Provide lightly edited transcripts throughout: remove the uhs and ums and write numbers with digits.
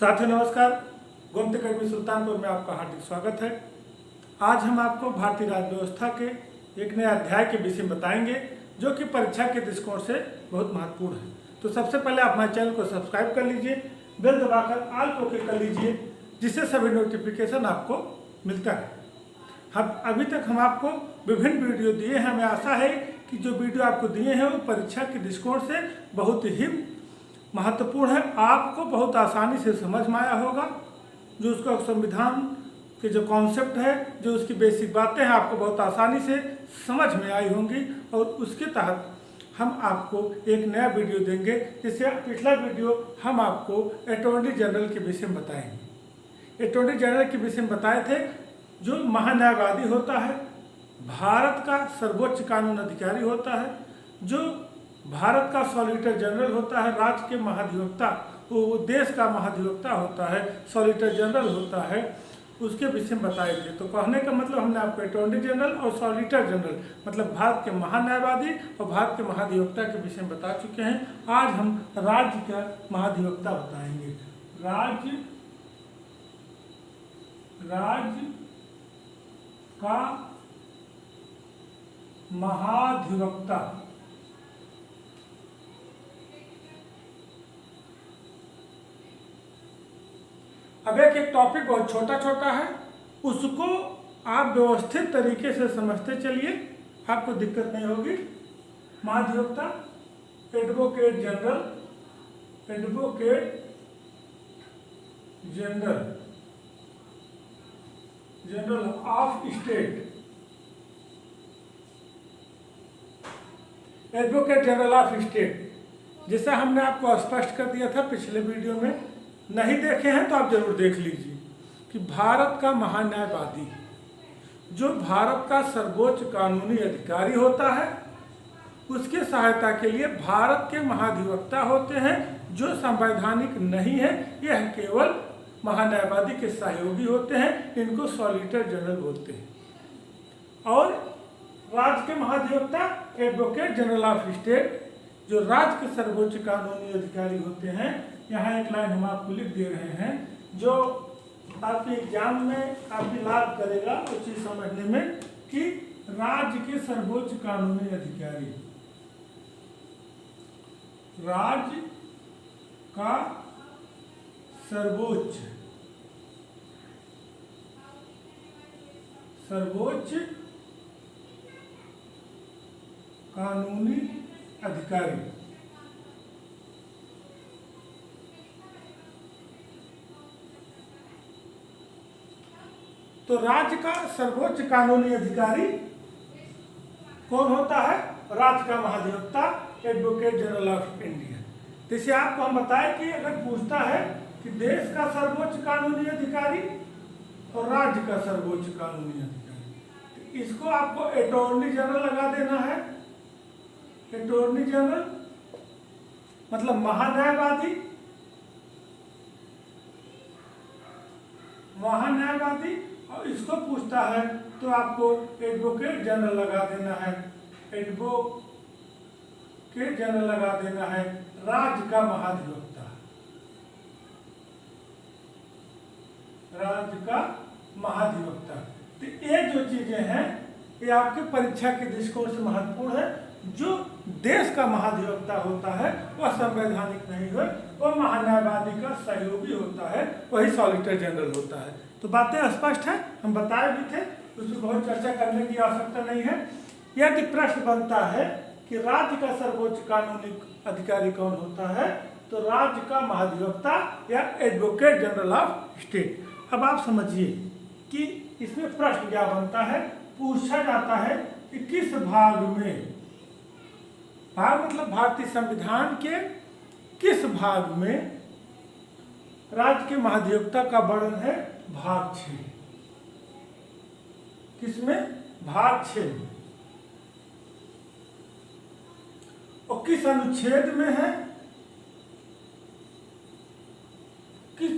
साथियों नमस्कार। गोमती अकेडमी सुल्तानपुर में आपका हार्दिक स्वागत है। आज हम आपको भारतीय राज्य व्यवस्था के एक नए अध्याय के विषय में बताएंगे जो कि परीक्षा के दृष्टिकोण से बहुत महत्वपूर्ण है। तो सबसे पहले आप हमारे चैनल को सब्सक्राइब कर लीजिए, बेल दबाकर ऑल को क्लिक कर लीजिए, जिससे सभी नोटिफिकेशन आपको मिलता है। अभी तक हम आपको विभिन्न वीडियो दिए हैं। हमें आशा है कि जो वीडियो आपको दिए हैं वो परीक्षा के दृष्टिकोण से बहुत ही महत्वपूर्ण है, आपको बहुत आसानी से समझ में आया होगा। जो उसका संविधान के जो कॉन्सेप्ट है, जो उसकी बेसिक बातें हैं, आपको बहुत आसानी से समझ में आई होंगी। और उसके तहत हम आपको एक नया वीडियो देंगे। जैसे पिछला वीडियो हम आपको अटॉर्नी जनरल के विषय में बताएंगे। अटॉर्नी जनरल के विषय में बताए थे जो महान्यायवादी होता है, भारत का सर्वोच्च कानून अधिकारी होता है, जो भारत का सॉलिसिटर जनरल होता है, राज्य के महाधिवक्ता, वो देश का महाधिवक्ता होता है, सॉलिसिटर जनरल होता है, उसके विषय में बताए थे। तो कहने का मतलब हमने आपको अटॉर्नी जनरल और सॉलिसिटर जनरल मतलब भारत के महान्यायवादी और भारत के महाधिवक्ता के विषय में बता चुके हैं। आज हम राज्य का महाधिवक्ता बताएंगे। राज्य का महाधिवक्ता। अब एक टॉपिक बहुत छोटा छोटा है, उसको आप व्यवस्थित तरीके से समझते चलिए, आपको दिक्कत नहीं होगी। महाधिवक्ता advocate general, general of state, advocate general of state. जैसा हमने आपको स्पष्ट कर दिया था पिछले वीडियो में, नहीं देखे हैं तो आप जरूर देख लीजिए कि भारत का महान्यायवादी जो भारत का सर्वोच्च कानूनी अधिकारी होता है, उसके सहायता के लिए भारत के महाधिवक्ता होते हैं जो संवैधानिक नहीं है, यह केवल महान्यायवादी के सहयोगी होते हैं, इनको सॉलिसिटर जनरल बोलते हैं। और राज्य के महाधिवक्ता एडवोकेट जनरल ऑफ स्टेट जो राज्य के सर्वोच्च कानूनी अधिकारी होते हैं। यहाँ एक लाइन हम आपको लिख दे रहे हैं जो आपके एग्जाम में काफी लाभ करेगा उस चीज समझने में कि राज्य के सर्वोच्च कानूनी अधिकारी, राज्य का सर्वोच्च कानूनी अधिकारी। तो राज्य का सर्वोच्च कानूनी अधिकारी कौन होता है? राज्य का महाधिवक्ता एडवोकेट जनरल ऑफ इंडिया। जैसे आपको हम बताएं कि अगर पूछता है कि देश का सर्वोच्च कानूनी अधिकारी और राज्य का सर्वोच्च कानूनी अधिकारी, तो इसको आपको अटॉर्नी जनरल लगा देना है। अटॉर्नी जनरल मतलब महान्यायवादी, और इसको पूछता है तो आपको एडवोकेट जनरल लगा देना है। एडवोकेट जनरल लगा देना है, राज्य का महाधिवक्ता, राज्य का महाधिवक्ता। तो ये जो चीजें हैं ये आपके परीक्षा के दृष्टिकोण से महत्वपूर्ण है। जो देश का महाधिवक्ता होता है वह संवैधानिक नहीं है, वह महान्यायवादी का सहयोगी होता है, वही सॉलिसिटर जनरल होता है। तो बातें स्पष्ट है, हम बताए भी थे, उसमें बहुत चर्चा करने की आवश्यकता नहीं है। यदि प्रश्न बनता है कि राज्य का सर्वोच्च कानूनी अधिकारी कौन होता है, तो राज्य का महाधिवक्ता या एडवोकेट जनरल ऑफ स्टेट। अब आप समझिए कि इसमें प्रश्न क्या बनता है, पूछा जाता है कि किस भाग में, भाग मतलब भारतीय संविधान के किस भाग में राज्य के महाधिवक्ता का वर्णन है? भाग 6। किसमें? भाग 6। और किस अनुच्छेद में है? किस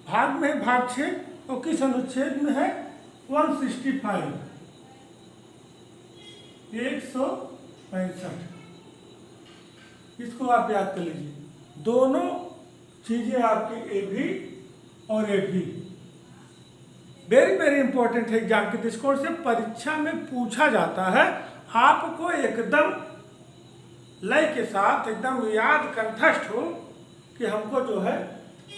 भाग में है भाग 6 और किस अनुच्छेद में है? 165, 165। इसको आप याद कर लीजिए। दोनों चीजें आपकी ए भी और ए भी वेरी वेरी इंपॉर्टेंट है। एग्जाम के दृष्टिकोण से परीक्षा में पूछा जाता है, आपको एकदम लय के साथ एकदम याद कंठस्थ हो कि हमको जो है,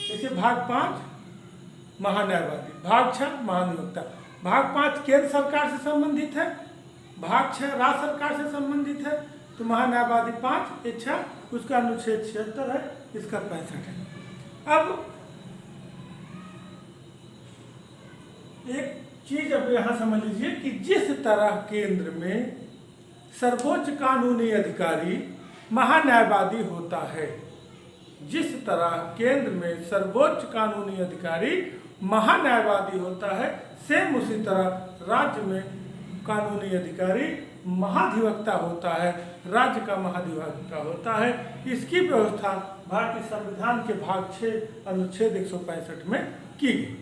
जैसे भाग 5 महान्यायवादी, भाग 6 महाधिवक्ता, भाग 5 केंद्र सरकार से संबंधित है, भाग 6 राज्य सरकार से संबंधित है। तो महान्यायवादी 5 इच्छा उसका अनुच्छेद 76 है, इसका 65 है। अब एक चीज अब यहाँ समझ लीजिए कि जिस तरह केंद्र में सर्वोच्च कानूनी अधिकारी महान्यायवादी होता है, जिस तरह केंद्र में सर्वोच्च कानूनी अधिकारी महान्यायवादी होता है, सेम उसी तरह राज्य में कानूनी अधिकारी महाधिवक्ता होता है, राज्य का महाधिवक्ता होता है। इसकी व्यवस्था भारतीय संविधान के भाग 6 अनुच्छेद 165 में की गई।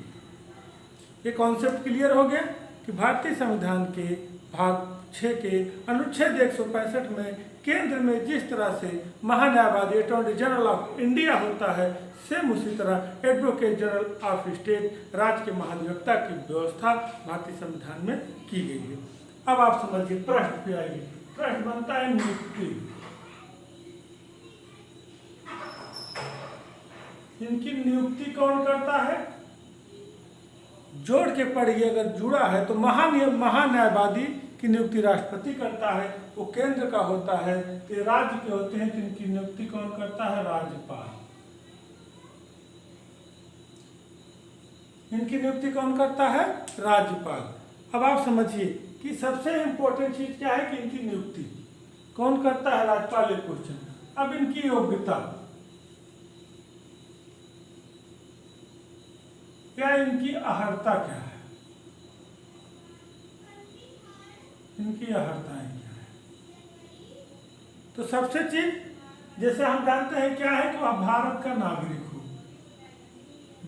ये कॉन्सेप्ट क्लियर हो गया कि भारतीय संविधान के भाग 6 के अनुच्छेद 165 में केंद्र में जिस तरह से महान्यायवादी अटॉर्नी जनरल ऑफ इंडिया होता है, सेम उसी तरह एडवोकेट जनरल ऑफ स्टेट राज्य के महाधिवक्ता की व्यवस्था भारतीय संविधान में की गई है। अब आप समझिए, प्रश्न पे आइए। प्रश्न बनता है नियुक्ति। इनकी नियुक्ति कौन करता है? जोड़ के पढ़िए, अगर जुड़ा है तो महान्यायवादी की नियुक्ति राष्ट्रपति करता है, वो केंद्र का होता है। तो राज्य के होते हैं, तो इनकी नियुक्ति कौन करता है? राज्यपाल। इनकी नियुक्ति कौन करता है? राज्यपाल। अब आप समझिए कि सबसे इंपॉर्टेंट चीज क्या है कि इनकी नियुक्ति कौन करता है? राज्यपाल। एक क्वेश्चन। अब इनकी योग्यता क्या, इनकी अहर्ता क्या है? इनकी अहर्ताएं क्या है? तो सबसे चीज, जैसे हम जानते हैं क्या है कि वह भारत का नागरिक हो,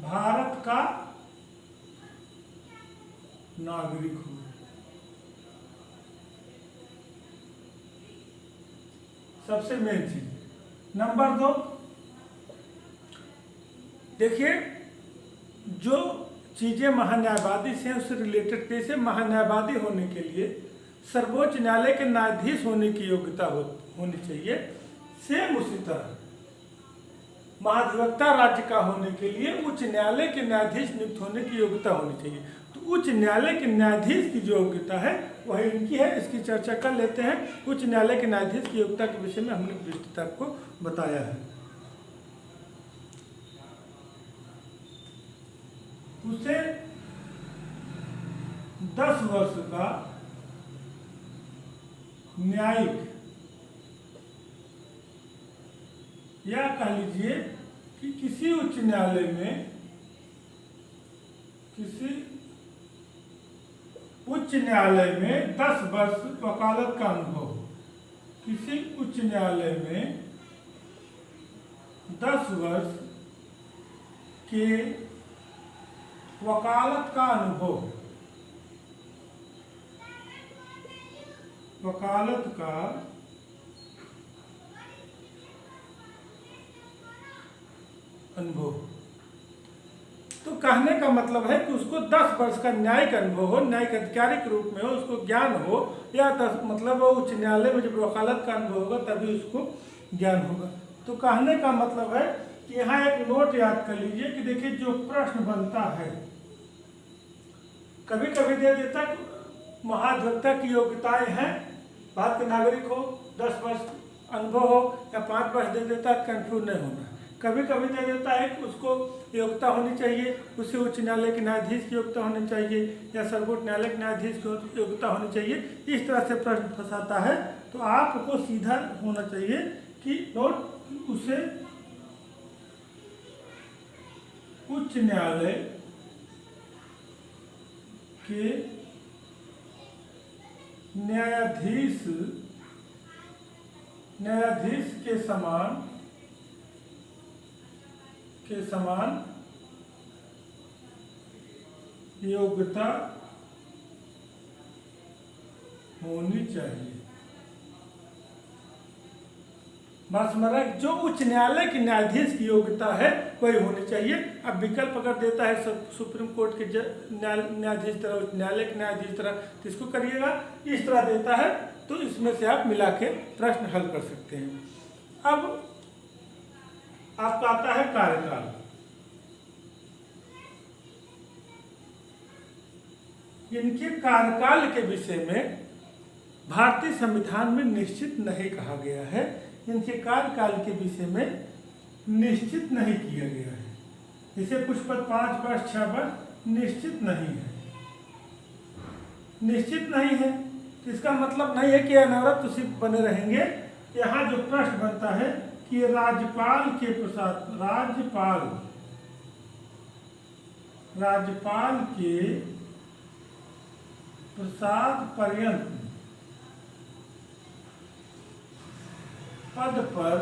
भारत का नागरिक हो। सबसे मेन चीज। नंबर 2, देखिए जो चीजें महान्यायवादी से उससे रिलेटेड, जैसे महान्यायवादी होने के लिए सर्वोच्च न्यायालय के न्यायाधीश होने की योग्यता होनी चाहिए, सेम उसी तरह महाधिवक्ता राज्य का होने के लिए उच्च न्यायालय के न्यायाधीश नियुक्त होने की योग्यता होनी चाहिए। तो उच्च न्यायालय के न्यायाधीश की जो योग्यता है वह इनकी है। इसकी चर्चा कर लेते हैं। उच्च न्यायालय के न्यायाधीश की योग्यता के विषय में हमने विस्तृत आपको बताया है। उसे 10 वर्ष का न्यायिक, या कह लीजिए कि किसी उच्च न्यायालय में, किसी उच्च न्यायालय में 10 वर्ष वकालत का अनुभव, किसी उच्च न्यायालय में 10 वर्ष के वकालत का अनुभव, वकालत का अनुभव। तो कहने का मतलब है कि उसको 10 वर्ष का न्यायिक अनुभव हो, न्यायिक अधिकारी के रूप में हो, उसको ज्ञान हो, या 10 मतलब उच्च न्यायालय में जब वकालत का अनुभव होगा तभी उसको ज्ञान होगा। तो कहने का मतलब है कि यहाँ एक नोट याद कर लीजिए कि देखिए जो प्रश्न बनता है, कभी कभी दे देता महाधिवक्ता की योग्यताएं हैं, भारत के नागरिक हो, 10 वर्ष अनुभव हो, या 5 वर्ष दे देता है, कंफ्यूज नहीं होना। कभी कभी दे देता है कि उसको योग्यता होनी चाहिए, उसे उच्च न्यायालय के न्यायाधीश की योग्यता होनी चाहिए, या सर्वोच्च न्यायालय के न्यायाधीश की योग्यता होनी चाहिए। इस तरह से प्रश्न फंसाता है। तो आपको सीधा होना चाहिए कि नोट उसे उच्च न्यायालय के न्यायाधीश के समान योग्यता होनी चाहिए। बात समझ रहा है। जो उच्च न्यायालय के न्यायाधीश की योग्यता है वही होनी चाहिए। अब विकल्प अगर देता है सुप्रीम कोर्ट के न्यायाधीश तरह, उच्च न्यायालय के न्यायाधीश तरह, तो इसको करिएगा। इस तरह देता है तो इसमें से आप मिला के प्रश्न हल कर सकते हैं। अब आपका आता है कार्यकाल। इनके कार्यकाल के विषय में भारतीय संविधान में निश्चित नहीं कहा गया है। इनके कार्यकाल के विषय में निश्चित नहीं किया गया है। जैसे कुछ पद 5 वर्ष 6 वर्ष निश्चित नहीं है, निश्चित नहीं है। तो इसका मतलब नहीं है कि अनवरत उसी बने रहेंगे। यहाँ जो प्रश्न बनता है कि राज्यपाल के प्रसाद, राज्यपाल के प्रसाद पर्यंत पद पर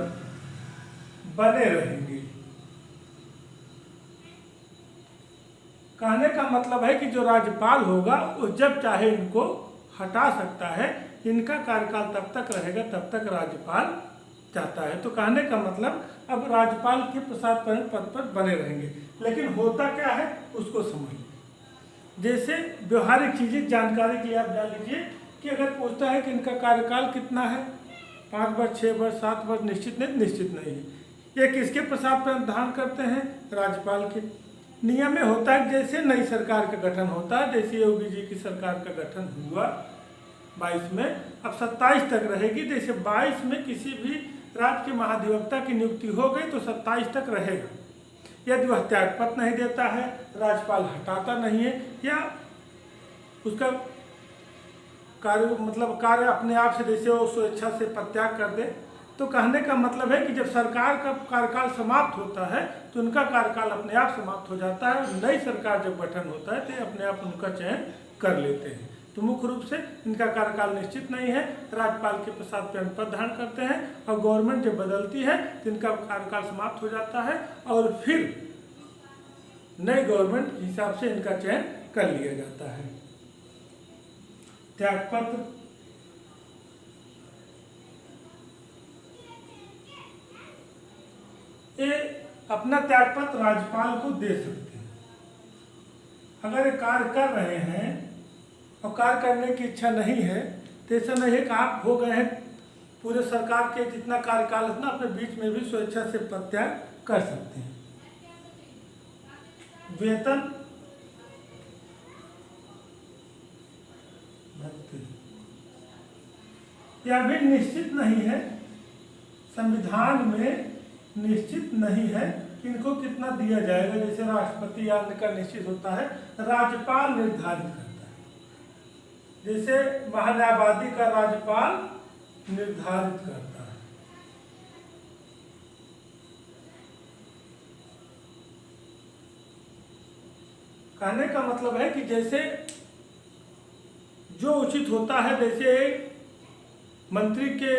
बने रहेंगे। कहने का मतलब है कि जो राज्यपाल होगा वो जब चाहे इनको हटा सकता है। इनका कार्यकाल तब तक रहेगा तब तक राज्यपाल चाहता है। तो कहने का मतलब अब राज्यपाल के प्रसाद पद पर बने रहेंगे। लेकिन होता क्या है उसको समझ लीजिए। जैसे व्यवहारिक चीजें जानकारी के लिए आप जान लीजिए कि अगर पूछता है कि इनका कार्यकाल कितना है, 5 वर्ष 6 वर्ष 7 वर्ष, निश्चित नहीं है। ये किसके प्रसाद पर धारण करते हैं? राज्यपाल के। नियम में होता है जैसे नई सरकार का गठन होता है, जैसे योगी जी की सरकार का गठन हुआ 22 में, अब 27 तक रहेगी। जैसे 22 में किसी भी राज्य के महाधिवक्ता की नियुक्ति हो गई तो 27 तक रहेगा। यदि वह त्यागपत्र नहीं देता है, राज्यपाल हटाता नहीं है, या उसका कार्य अपने आप से जैसे वो स्वेच्छा से प्रत्याग कर दे, तो कहने का मतलब है कि जब सरकार का कार्यकाल समाप्त होता है तो उनका कार्यकाल अपने आप समाप्त हो जाता है। नई सरकार जब गठन होता है तो अपने आप उनका चयन कर लेते हैं। तो मुख्य रूप से इनका कार्यकाल निश्चित नहीं है। राज्यपाल के प्रसाद पर पद धारण करते हैं और गवर्नमेंट जब बदलती है तो इनका कार्यकाल समाप्त हो जाता है और फिर नई गवर्नमेंट के हिसाब से इनका चयन कर लिया जाता है। त्यागपत्र, ये अपना त्यागपत्र राज्यपाल को दे सकते हैं। अगर ये कार्य कर रहे हैं और कार्य करने की इच्छा नहीं है तो ऐसा नहीं है कि आप हो गए हैं पूरे सरकार के जितना कार्यकाल है अपने बीच में भी स्वेच्छा से प्रत्याग कर सकते हैं। वेतन, यह भी निश्चित नहीं है। संविधान में निश्चित नहीं है कि इनको कितना दिया जाएगा। जैसे राष्ट्रपति या अन्य का निश्चित होता है, राज्यपाल निर्धारित करता है। जैसे महान्यायवादी का राज्यपाल निर्धारित करता है। कहने का मतलब है कि जैसे जो उचित होता है, जैसे मंत्री के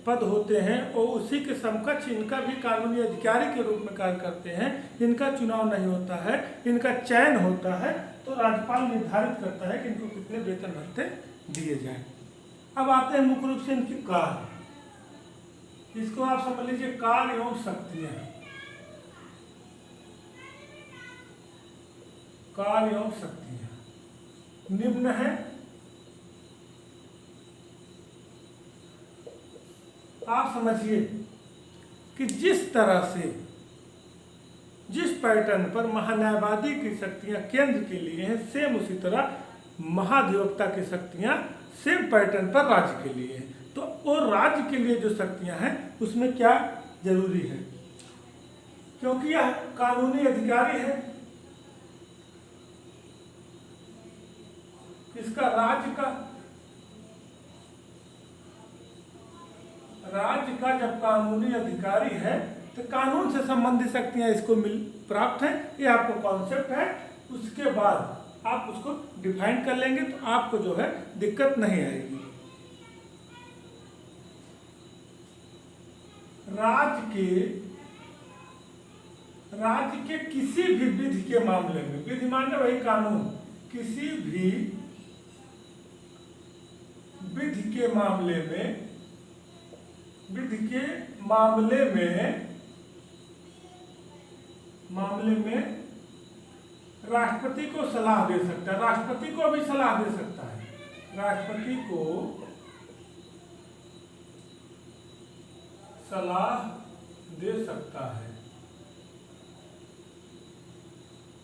पद होते हैं और उसी के समकक्ष इनका भी कानूनी अधिकारी के रूप में कार्य करते हैं। इनका चुनाव नहीं होता है, इनका चयन होता है। तो राज्यपाल निर्धारित करता है कि इनको कितने वेतन भत्ते दिए जाएं। अब आते हैं मुख्य रूप से इनकी कार्य। इसको आप समझ लीजिए कार्य एवं शक्तियां। कार्य एवं शक्तियां निम्न है। आप समझिए कि जिस तरह से, जिस पैटर्न पर महान्यायवादी की शक्तियां केंद्र के लिए हैं, सेम उसी तरह महाधिवक्ता की शक्तियां सेम पैटर्न पर राज्य के लिए हैं। तो वो राज्य के लिए जो शक्तियां हैं उसमें क्या जरूरी है, क्योंकि यह कानूनी अधिकारी है। इसका राज्य का जब कानूनी अधिकारी है तो कानून से संबंधित शक्तियां इसको प्राप्त है। ये आपको कॉन्सेप्ट है। उसके बाद आप उसको डिफाइन कर लेंगे तो आपको जो है दिक्कत नहीं आएगी। राज्य के किसी भी विधि के मामले में, विधि माने वही कानून, किसी भी विधि के मामले में, विधि के मामले में राष्ट्रपति को सलाह दे सकता है, राष्ट्रपति को भी सलाह दे सकता है, राष्ट्रपति को सलाह दे सकता है।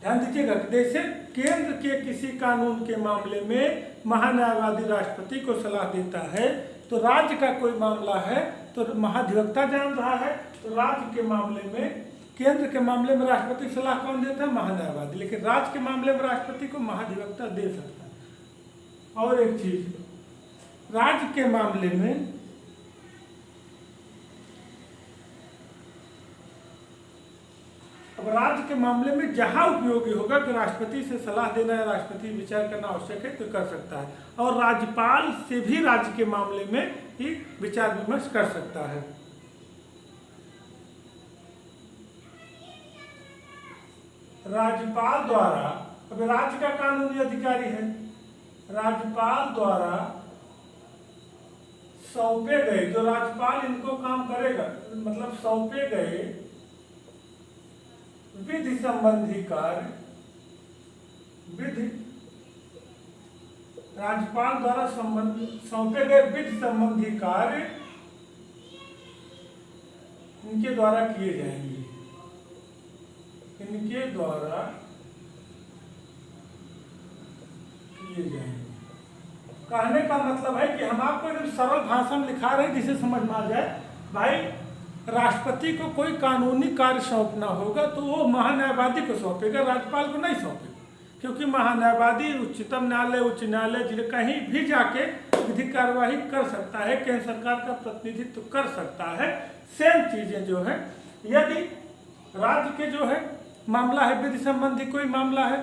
ध्यान दीजिएगा, जैसे केंद्र के किसी कानून के मामले में महान्यायवादी राष्ट्रपति को सलाह देता है, तो राज्य का कोई मामला है तो महाधिवक्ता जान रहा है, तो राज्य के मामले में, केंद्र के मामले में राष्ट्रपति सलाह कौन देता है? महान्यायवादी। लेकिन राज्य के मामले में राष्ट्रपति को महाधिवक्ता दे सकता है। और एक चीज, राज्य के मामले में अब राज्य के मामले में जहां उपयोगी होगा कि राष्ट्रपति से सलाह देना या राष्ट्रपति विचार करना आवश्यक है तो कर सकता है, और राज्यपाल से भी राज्य के मामले में ही विचार विमर्श कर सकता है। राज्यपाल द्वारा, अब राज्य का कानूनी अधिकारी है, राज्यपाल द्वारा सौंपे गए, जो राज्यपाल इनको काम करेगा, मतलब सौंपे गए विधि संबंधी कार्य, राज्यपाल द्वारा सौंपे गए विधि संबंधी कार्य इनके द्वारा किए जाएंगे, इनके द्वारा किए जाएंगे। कहने का मतलब है कि हम आपको एकदम सरल भाषा में लिखा रहे हैं जिसे समझ में आ जाए। भाई, राष्ट्रपति को कोई कानूनी कार्य सौंपना होगा तो वो महान्यायवादी को सौंपेगा, राज्यपाल को नहीं सौंपेगा, क्योंकि महान्यायवादी उच्चतम न्यायालय, उच्च न्यायालय कहीं भी जाके विधिक कार्यवाही कर सकता है, केंद्र सरकार का प्रतिनिधित्व कर सकता है। सेम चीजें जो है, यदि राज्य के जो है मामला है, विधि संबंधी कोई मामला है,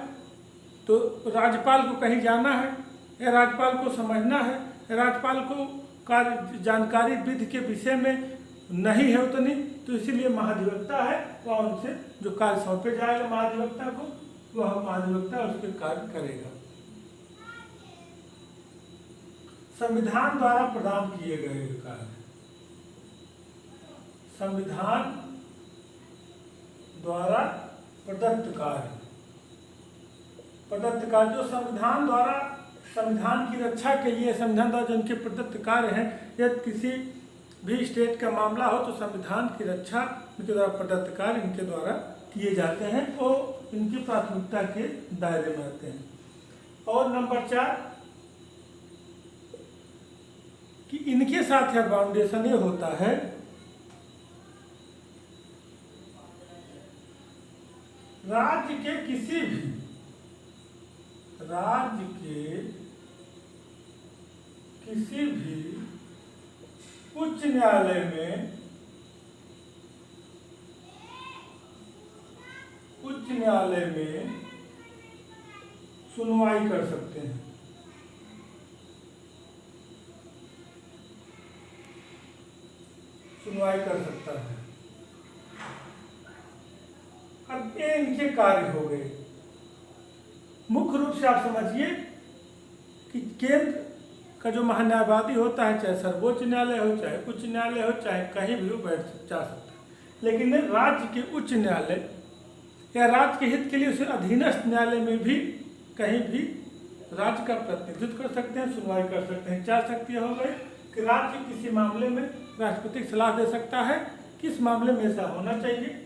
तो राज्यपाल को कहीं जाना है या राज्यपाल को समझना है, राज्यपाल को कार्य जानकारी विधि के विषय में नहीं है उतनी, तो इसीलिए महाधिवक्ता है, वह उनसे जो कार्य सौंपे जाएगा महाधिवक्ता को, वह महाधिवक्ता उसके कार्य करेगा। संविधान द्वारा प्रदान किए गए कार्य, संविधान द्वारा प्रदत्त कार्य, जो संविधान द्वारा, संविधान की रक्षा के लिए संविधान द्वारा जिनके प्रदत्त कार्य हैं, यदि किसी भी स्टेट का मामला हो तो संविधान की रक्षा इनके द्वारा प्रदत्त कार्य इनके द्वारा किए जाते हैं, वो इनकी प्राथमिकता के दायरे में आते हैं। और नंबर 4 कि इनके साथ यह बाउंडेशन ये होता है राज्य के किसी भी उच्च न्यायालय में सुनवाई कर सकते हैं। सुनवाई कर सकता है। अब ये इनके कार्य हो गए। मुख्य रूप से आप समझिए कि केंद्र का जो महान्यायवादी होता है, चाहे सर्वोच्च न्यायालय हो, चाहे उच्च न्यायालय हो, चाहे कहीं भी हो जा सकता है, लेकिन राज्य के उच्च न्यायालय या राज्य के हित के लिए उसे अधीनस्थ न्यायालय में भी कहीं भी राज्य का प्रतिनिधित्व कर सकते हैं, सुनवाई कर सकते हैं। 4 शक्तियाँ हो गई कि राज्य किसी मामले में राष्ट्रपति सलाह दे सकता है, किस मामले में ऐसा होना चाहिए,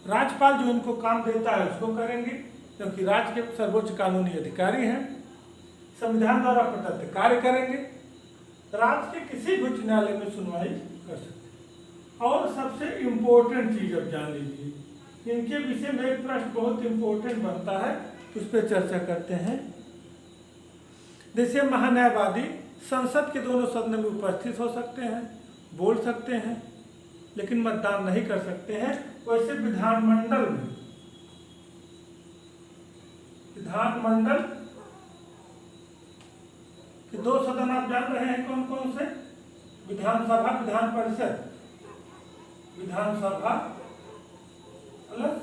राज्यपाल जो इनको काम देता है उसको करेंगे क्योंकि राज्य के सर्वोच्च कानूनी अधिकारी हैं, संविधान द्वारा प्रदत्त कार्य करेंगे, राज्य के किसी भी उच्च न्यायालय में सुनवाई कर सकते हैं। और सबसे इम्पोर्टेंट चीज अब जान लीजिए, इनके विषय में एक प्रश्न बहुत इम्पोर्टेंट बनता है, उस पर चर्चा करते हैं। जैसे महान्यायवादी संसद के दोनों सदनों में उपस्थित हो सकते हैं, बोल सकते हैं, लेकिन मतदान नहीं कर सकते हैं। वैसे विधानमंडल के 2 सदन आप जान रहे हैं कौन कौन से? विधानसभा, विधान परिषद। विधानसभा प्लस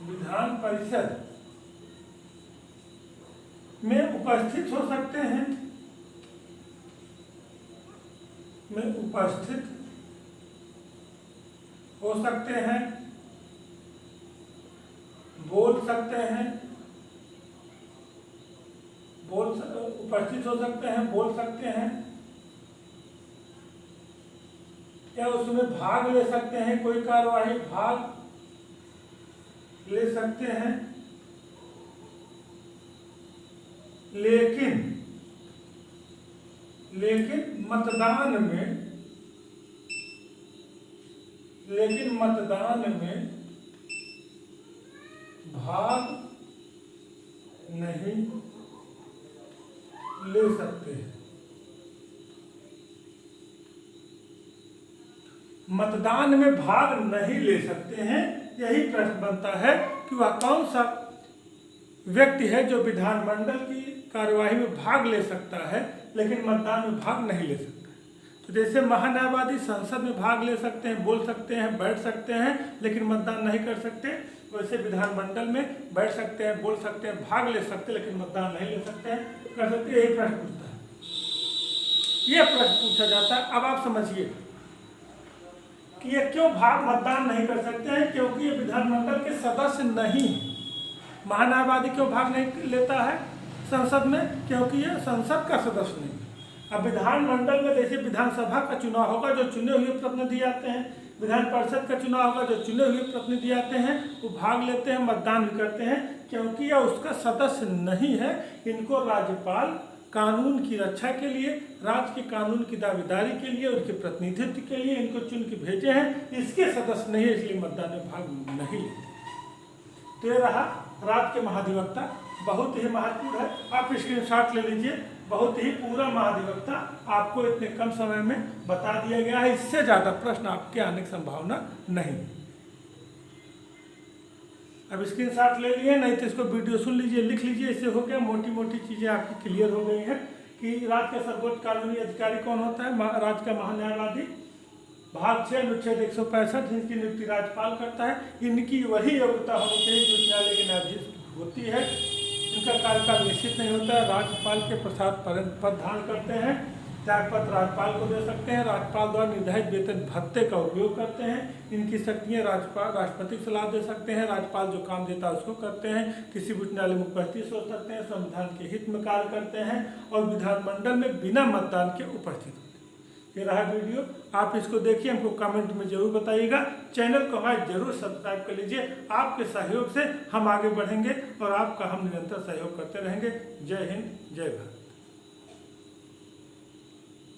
विधान परिषद में उपस्थित हो सकते हैं में उपस्थित हो सकते हैं, बोल सकते हैं, उपस्थित हो सकते हैं, बोल सकते हैं या उसमें भाग ले सकते हैं, कोई कार्यवाही भाग ले सकते हैं, लेकिन मतदान में भाग नहीं ले सकते हैं। मतदान में भाग नहीं ले सकते हैं, यही प्रश्न बनता है कि वह कौन सा व्यक्ति है जो विधानमंडल की कार्यवाही में भाग ले सकता है लेकिन मतदान में भाग नहीं ले सकता। तो जैसे महान्यायवादी संसद में भाग ले सकते हैं, बोल सकते हैं, बैठ सकते हैं लेकिन मतदान नहीं कर सकते, वैसे विधानमंडल में बैठ सकते हैं, बोल सकते हैं, भाग ले सकते हैं लेकिन मतदान नहीं ले सकते हैं, कर सकते। यही प्रश्न पूछता है, ये प्रश्न पूछा जाता है। अब आप समझिए कि ये क्यों भाग मतदान नहीं कर सकते हैं, क्योंकि ये विधानमंडल के सदस्य नहीं है। महान्यायवादी क्यों भाग नहीं लेता है संसद में, क्योंकि ये संसद का सदस्य नहीं है। अब विधानमंडल में जैसे विधानसभा का चुनाव होगा, जो चुने हुए प्रतिनिधि आते हैं, विधान परिषद का चुनाव होगा, जो चुने हुए प्रतिनिधि आते हैं, वो भाग लेते हैं, मतदान भी करते हैं, क्योंकि यह उसका सदस्य नहीं है। इनको राज्यपाल कानून की रक्षा के लिए, राज्य के कानून की दावेदारी के लिए, उनके प्रतिनिधित्व के लिए इनको चुन के भेजे हैं, इसके सदस्य नहीं है, इसलिए मतदान में भाग नहीं लेते। तो ये रहा राज्य के महाधिवक्ता, बहुत ही महत्वपूर्ण है, आप स्क्रीनशॉट ले लीजिए। बहुत ही पूरा महाधिवक्ता आपको इतने कम समय में बता दिया गया है, इससे ज़्यादा प्रश्न आपके आने की संभावना नहीं। अब स्क्रीनशॉट ले लिए, नहीं तो इसको वीडियो सुन लीजिए, लिख लीजिए, इससे हो गया मोटी मोटी चीज़ें आपकी क्लियर हो गई हैं कि राज्य का सर्वोच्च कानूनी अधिकारी कौन होता है। राज्य का महान्यायवादी, भाग 6 अनुच्छेद 165, जिनकी नियुक्ति राज्यपाल करता है। इनकी वही योग्यता होनी चाहिए जो न्यायालय के न्यायाधीश होती है। इनका कार्यकाल निश्चित नहीं होता है। राज्यपाल के प्रसाद पद धारण करते हैं, त्यागपत्र राज्यपाल को दे सकते हैं, राज्यपाल द्वारा निर्धारित वेतन भत्ते का उपयोग करते हैं। इनकी शक्तियाँ राष्ट्रपति को सलाह दे सकते हैं, राज्यपाल जो काम देता है उसको करते हैं, किसी उच्च न्यायालय में उपस्थित हो सकते हैं, संविधान के हित में कार्य करते हैं और विधानमंडल में बिना मतदान के उपस्थित होते हैं। ये रहा वीडियो, आप इसको देखिए, हमको कमेंट में जरूर बताइएगा। चैनल को हमारे जरूर सब्सक्राइब कर लीजिए। आपके सहयोग से हम आगे बढ़ेंगे और आपका हम निरंतर सहयोग करते रहेंगे। जय हिंद, जय भारत।